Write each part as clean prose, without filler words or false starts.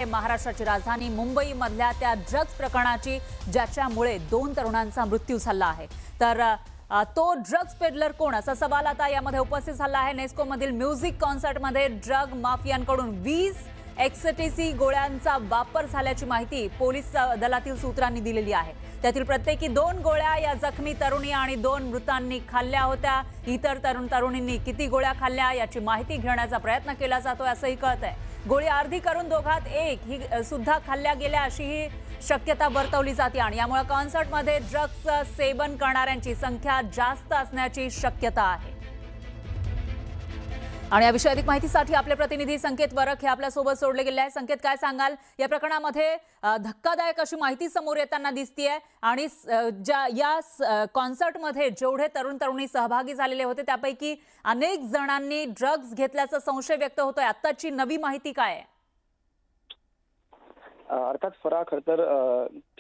महाराष्ट्राची राजधानी मुंबईमधल्या त्या ड्रग्ज प्रकरणाची ज्याच्यामुळे 2 तरुणांचा मृत्यू झाला आहे। तर तो ड्रग्ज पेडलर कोण असा सवाल आता यामध्ये उपस्थित झाला आहे। नेस्को मधील म्युझिक कॉन्सर्टमध्ये ड्रग माफियांकडून 20 एक्सटीसी गोळ्यांचा वापर झाल्याची माहिती पोलीस दलातील सूत्रांनी दिलेली आहे। त्यातील प्रत्येकी 2 गोळ्या या जखमी तरुणी आणि 2 मृतांनी खाल्ल्या होत्या। इतर तरुणींनी किती गोळ्या खाल्ल्या याची माहिती घेण्याचा प्रयत्न केला जातोय असंही कळतंय। गोळी अर्धी करून दोघात एक ही सुद्धा खाल्ल्या गेल्या अशीही शक्यता वर्तवली जाते आणि यामुळे कॉन्सर्टमध्ये ड्रग्जचं सेवन करणाऱ्यांची संख्या जास्त असण्याची शक्यता आहे। आणि या विषयी अधिक माहितीसाठी आपले प्रतिनिधी संकेत वरख हे आपल्या सोबत जोडले गेले आहेत। संकेत, काय सांगाल या प्रकरणामध्ये? धक्कादायक अशी माहिती समोर येताना दिसतेय आणि या कॉन्सर्टमध्ये जेवढे तरुणी सहभागी झालेले होते त्यापैकी अनेक जणांनी ड्रग्ज घेतल्याचा संशय व्यक्त होतोय। आताची नवी माहिती काय आहे? अर्थात फराह, खरं तर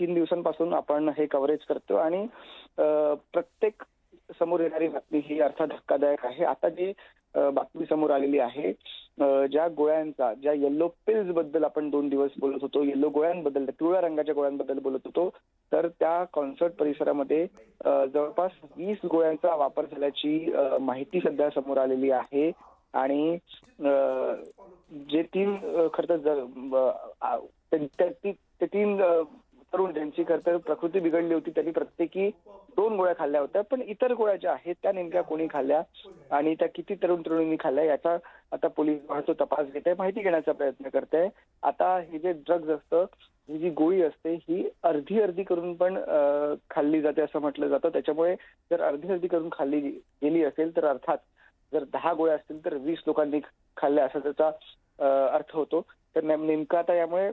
3 दिवसांपासून आपण हे कव्हरेज करतो आणि प्रत्येक समोर येणारी बातमी ही अर्थात धक्कादायक आहे। आता जी बातमी समोर आलेली आहे, ज्या गोळ्यांचा, ज्या येल्लो पिल्स बद्दल आपण 2 दिवस बोलत होतो, येल्लो गोळ्यांबद्दल, पिवळ्या रंगाच्या गोळ्यांबद्दल बोलत होतो, तर त्या कॉन्सर्ट परिसरामध्ये जवळपास 20 गोळ्यांचा वापर झाल्याची माहिती सध्या समोर आलेली आहे। आणि जे 3 खरं तर ते 3 तरुण ज्यांची खरं तर प्रकृती बिघडली होती त्यांनी प्रत्येकी 2 गोळ्या खाल्ल्या होत्या, पण इतर गोळ्या ज्या आहेत त्या नेमक्या कोणी खाल्ल्या आणि त्या किती तरुणींनी खाल्ल्या याचा आता पोलीस वाहतो तपास घेत आहे, माहिती घेण्याचा प्रयत्न करत आहे। आता हे जे ड्रग्ज असतं, ही जी गोळी असते ही अर्धी करून पण खाल्ली जाते असं म्हटलं जातं। त्याच्यामुळे जर अर्धी करून खाल्ली गेली असेल तर अर्थात जर 10 गोळ्या असतील तर 20 लोकांनी खाल्ल्या असा त्याचा अर्थ होतो। तर नेमकं आता यामुळे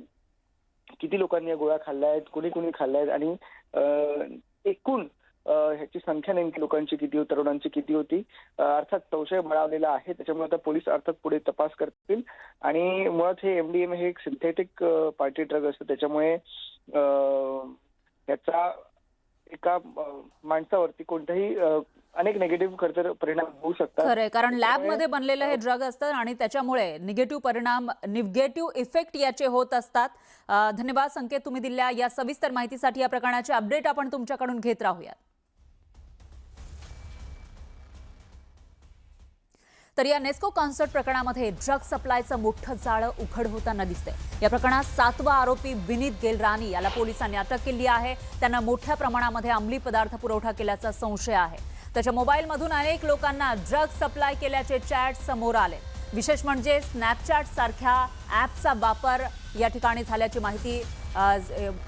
किती लोकांनी या गोळ्या खाल्ल्या आहेत, कोणी खाल्ल्या आहेत आणि एकूण ह्याची संख्या नेमकी लोकांची किती होती, तरुणांची किती होती, अर्थात संशय बळावलेला आहे। त्याच्यामुळे आता पोलीस अर्थात पुढे तपास करतील आणि मुळात हे MDMA हे एक सिंथेटिक पार्टी ड्रग असतं, त्याच्यामुळे याचा एका माणसावरती कोणताही अनेक निगेटिव्ह खरं परिणाम होऊ शकतात। खरंय, कारण लॅबमध्ये बनलेलं हे ड्रग असतं आणि त्याच्यामुळे निगेटिव्ह इफेक्ट याचे होत असतात। धन्यवाद संकेत, तुम्ही दिलेल्या या सविस्तर माहितीसाठी। या प्रकरणाचे अपडेट आपण तुमच्याकडून घेत राहूयात। तर या नेस्को कॉन्सर्ट प्रकरणामध्ये ड्रग सप्लायचं मोठं जाळं उघड होताना दिसतंय। या प्रकरणात 7वा आरोपी विनीत गेलरानी याला पोलिसांनी अटक केली आहे। त्यांना मोठ्या प्रमाणामध्ये अंमली पदार्थ पुरवठा केल्याचा संशय आहे। त्याच्या मोबाईलमधून अनेक लोकांना ड्रग सप्लाय केल्याचे चॅट समोर आले। विशेष म्हणजे स्नॅपचॅट सारख्या ॲपचा वापर या ठिकाणी झाल्याची माहिती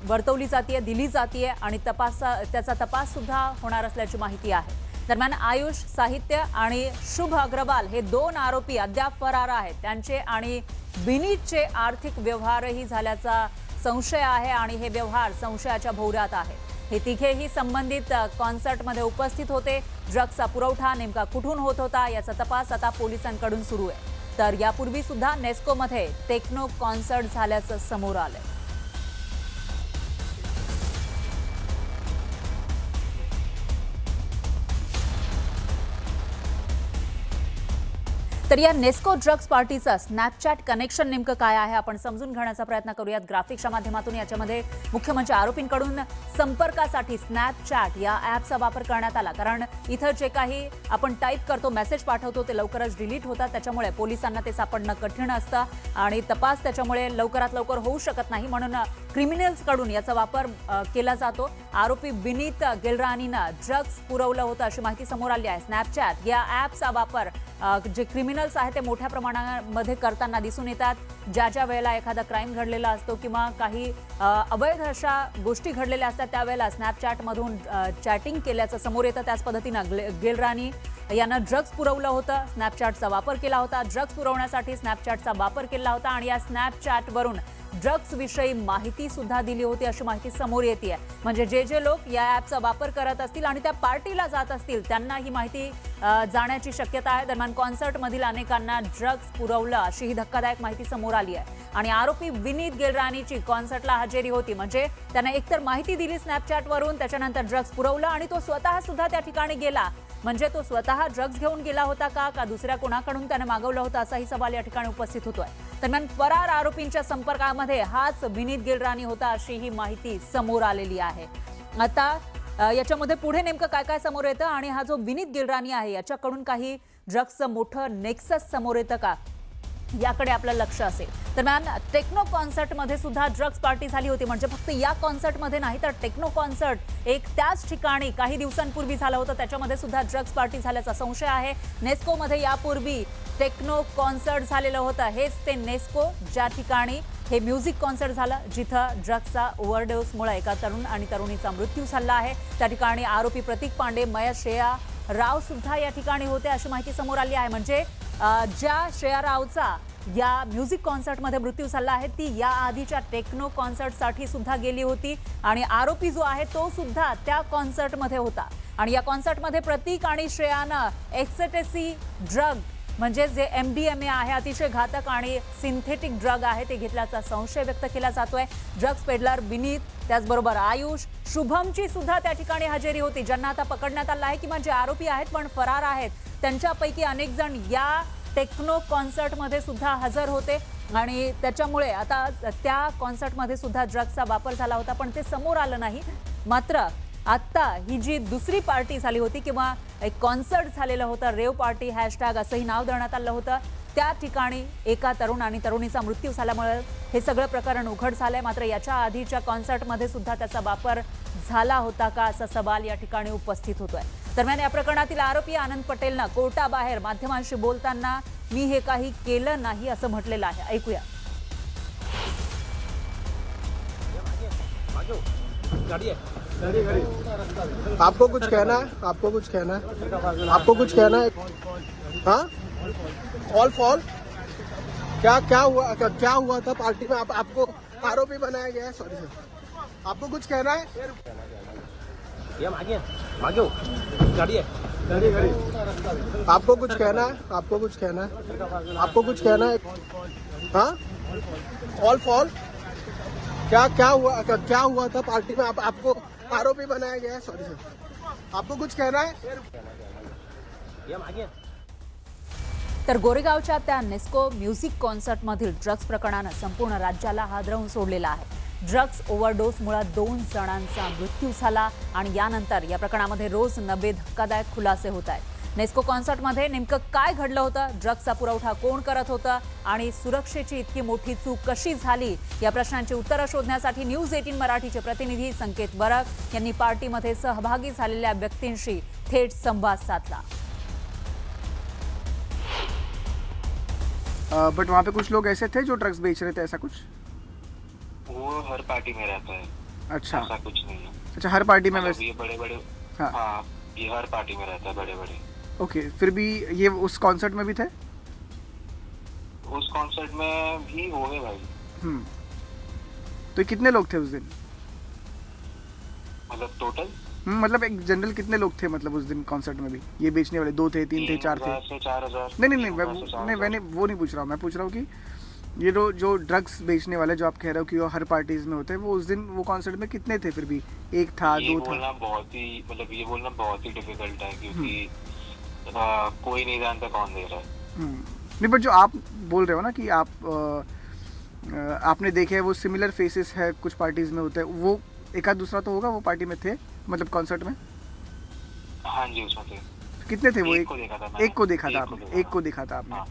वर्तवली जाते, दिली जाते आणि त्याचा तपास सुद्धा होणार असल्याची माहिती आहे। दरम्यान आयुष साहित्य आणि शुभ अग्रवाल हे 2 आरोपी अद्याप फरार आहेत। त्यांचे आणि विनीतचे आर्थिक व्यवहारही झाल्याचा संशय आहे आणि हे व्यवहार संशयाच्या भोवऱ्यात आहे। हे तिघेही संबंधित कॉन्सर्टमध्ये उपस्थित होते। ड्रग्सचा पुरवठा नेमका कुठून होत होता याचा तपास आता पोलिसांकडून सुरू आहे। तर यापूर्वी सुद्धा नेस्कोमध्ये टेक्नो कॉन्सर्ट झाल्याचं समोर आलंय। तर या नेस्को ड्रग्ज पार्टीचा स्नॅपचॅट कनेक्शन नेमकं काय आहे आपण समजून घेण्याचा प्रयत्न करूयात ग्राफिक्सच्या माध्यमातून। याच्यामध्ये मुख्य म्हणजे आरोपींकडून संपर्कासाठी स्नॅपचॅट या ॲपचा वापर करण्यात आला, कारण इथं जे काही आपण टाईप करतो, मेसेज पाठवतो ते लवकरच डिलीट होतात, त्याच्यामुळे पोलिसांना ते सापडणं कठीण असतं आणि तपास त्याच्यामुळे लवकरात लवकर होऊ शकत नाही, म्हणून क्रिमिनल्सकडून याचा वापर केला जातो। आरोपी विनीत गेलरानीनं ड्रग्ज पुरवलं होतं अशी माहिती समोर आली आहे। स्नॅपचॅट या ॲपचा वापर जे क्रिमिनल्स आहेत ते मोठ्या प्रमाणामध्ये करताना दिसून येतात। ज्या वेळेला एखादा क्राईम घडलेला असतो किंवा काही अवैध अशा गोष्टी घडलेल्या असतात त्यावेळेला स्नॅपचॅटमधून चॅटिंग केल्याचं समोर येतं। त्याच पद्धतीनं गेलरानी यानं ड्रग्ज पुरवलं होतं, स्नॅपचॅटचा वापर केला होता, ड्रग्ज पुरवण्यासाठी स्नॅपचॅटचा वापर केला होता आणि या स्नॅपचॅटवरून ड्रग्ज विषयी माहिती सुद्धा दिली होती अशी माहिती समोर येते। म्हणजे जे लोक या ॲपचा वापर करत असतील आणि त्या पार्टीला जात असतील त्यांना ही माहिती जाण्याची शक्यता आहे। दरम्यान कॉन्सर्टमधील अनेकांना ड्रग्ज पुरवलं अशी ही धक्कादायक माहिती समोर आली आहे आणि आरोपी विनीत गेलरानीची कॉन्सर्टला हजेरी होती, म्हणजे त्याने एकतर माहिती दिली स्नॅपचॅटवरून, त्याच्यानंतर ड्रग्ज पुरवलं आणि तो स्वतः सुद्धा त्या ठिकाणी गेला। म्हणजे तो स्वतः ड्रग्ज घेऊन गेला होता का दुसऱ्या कोणाकडून त्याने मागवलं होतं असाही सवाल या ठिकाणी उपस्थित होतोय। दरम्यान फरार आरोपींच्या संपर्कामध्ये हाच विनीत गिलराणी होता अशी ही माहिती समोर आलेली आहे. आता याच्यामध्ये पुढे नेमकं काय काय समोर येतं आणि हा जो विनीत गिलराणी आहे याच्याकडून काही ड्रग्सचं मोठं नेक्सस समोर येतं का याकडे आपलं लक्ष असेल. दरम्यान टेक्नो कॉन्सर्टमध्ये सुद्धा ड्रग्स पार्टी झाली होती. म्हणजे फक्त या कॉन्सर्टमध्ये नाही तर टेक्नो कॉन्सर्ट एक त्याच ठिकाणी काही दिवसांपूर्वी झालं होतं, त्याच्यामध्ये सुद्धा ड्रग्स पार्टी झाल्याचा संशय आहे. नेस्कोमध्ये यापूर्वी टेक्नो कॉन्सर्ट झालेलं होतं. हेच ते नेस्को ज्या ठिकाणी हे म्युझिक कॉन्सर्ट झालं जिथं ड्रग्सचा ओव्हरडोसमुळे एका तरुण आणि तरुणीचा मृत्यू झाला आहे. त्या ठिकाणी आरोपी प्रतीक पांडे, मयत श्रेया राव सुद्धा या ठिकाणी होते अशी माहिती समोर आली आहे. म्हणजे ज्या श्रेया रावचा या म्युझिक कॉन्सर्टमध्ये मृत्यू झाला आहे ती या आधीच्या टेक्नो कॉन्सर्टसाठी सुद्धा गेली होती आणि आरोपी जो आहे तो सुद्धा त्या कॉन्सर्टमध्ये होता. आणि या कॉन्सर्टमध्ये प्रतीक आणि श्रेयानं एक्सटेसी ड्रग म्हणजे जे MDMA आहे अतिशय घातक आणि सिंथेटिक ड्रग आहे ते घेतल्याचा संशय व्यक्त केला जातोय. ड्रग्स पेडलर विनीत, त्याचबरोबर आयुष, शुभमची सुद्धा त्या ठिकाणी हजेरी होती, ज्यांना आता पकडण्यात आलं आहे किंवा जे आरोपी आहेत पण फरार आहेत त्यांच्यापैकी अनेक जण या टेक्नो कॉन्सर्टमध्ये सुद्धा हजर होते आणि त्याच्यामुळे आता त्या कॉन्सर्टमध्ये सुद्धा ड्रग्सचा वापर झाला होता पण ते समोर आलं नाही. मात्र आत्ता ही जी दुसरी पार्टी झाली होती किंवा एक कॉन्सर्ट झालेलं होतं, रेव पार्टी हॅशटॅग असंही नाव देण्यात आलं होतं, त्या ठिकाणी एका तरुण आणि तरुणीचा मृत्यू झाल्यामुळे हे सगळं प्रकरण उघड झालंय. मात्र याच्या आधीच्या कॉन्सर्टमध्ये सुद्धा त्याचा वापर झाला होता का असा सवाल या ठिकाणी उपस्थित होतोय. दरम्यान या प्रकरणातील आरोपी आनंद पटेलनं कोर्टाबाहेर माध्यमांशी बोलताना मी हे काही केलं नाही असं म्हटलेलं आहे. ऐकूया. आपको कुछ कहना है? आपको कुछ कहना है? आपको कुछ कहना है? हाँ, ऑल फॉल क्या हुआ था पार्टी में? आपको आरोपी बनाया गया है? सॉरी सर, आपको कुछ कहना है? आपको कुछ कहना है? आपको कुछ कहना है? आपको कुछ कहना है? हाँ, ऑल फॉल क्या हुआ था पार्टी में? आपको आरोपी बनाया गया है? सॉरी सर, आपको कुछ कहना है? तर गोरेगावच्या त्या नेस्को म्युझिक कॉन्सर्टमधील ड्रग्स प्रकरणानं संपूर्ण राज्याला हादरवून सोडलेलं आहे. ड्रग्स ओव्हरडोसमुळे 2 जणांचा मृत्यू झाला आणि यानंतर या प्रकरणामध्ये रोज नवे धक्कादायक खुलासे होत आहेत. नेस्को कॉन्सर्टमध्ये नेमकं काय घडलं होतं, ड्रग्सचा पुरवठा कोण करत होतं आणि सुरक्षेची इतकी मोठी चूक कशी झाली या प्रश्नांची उत्तरं शोधण्यासाठी न्यूज 18 मराठीचे प्रतिनिधी संकेत बरक यांनी पार्टीमध्ये सहभागी झालेल्या व्यक्तींशी थेट संवाद साधला. बट वहाँ पे कुछ लोग ऐसे थे जो ड्रग्स बेच रहे थे, ऐसा कुछ? वो हर पार्टी में रहता है. अच्छा ऐसा कुछ नहीं है. अच्छा, हर पार्टी में मतलब वैसे? ये बड़े बड़े. हाँ. हाँ, ये हर पार्टी में रहता है, बड़े बड़े. ओके, फिर भी ये उस कॉन्सर्ट में भी थे? उस कॉन्सर्ट में भी वो है भाई. तो कितने लोग थे उस दिन? मतलब टोटल मतलब एक जनरल कितने लोग थे मतलब उस दिन कॉन्सर्ट में भी? ये बेचने वाले 2 थे, 3 थे, 4 थे? 3,000 से 4,000. नहीं, मैंने वो नहीं पूछ रहा हूँ. मैं पूछ रहा हूँ कि ये जो ड्रग्स बेचने वाले जो आप कह रहे हो कि वो हर पार्टीज में होते हैं, वो उस दिन वो कॉन्सर्ट में कितने थे? फिर भी 1 था, ये 2 था? बोलना बहुत ही मतलब ये बोलना बहुत ही डिफिकल्ट है क्योंकि कोई नहीं जानता कौन दे रहा है. नहीं, बट जो आप बोल रहे हो ना कि आपने देखे हैं वो सिमिलर फेसेस है कुछ पार्टीज में होते हैं, वो एक आध दूसरा तो होगा वो पार्टी में थे मतलब कॉन्सर्ट में? हाँ जी, उसमें थे. कितने थे वो? एक को देखा था मैंने. एक को देखा था आपने? देखा. एक को देखा था आपने? हाँ.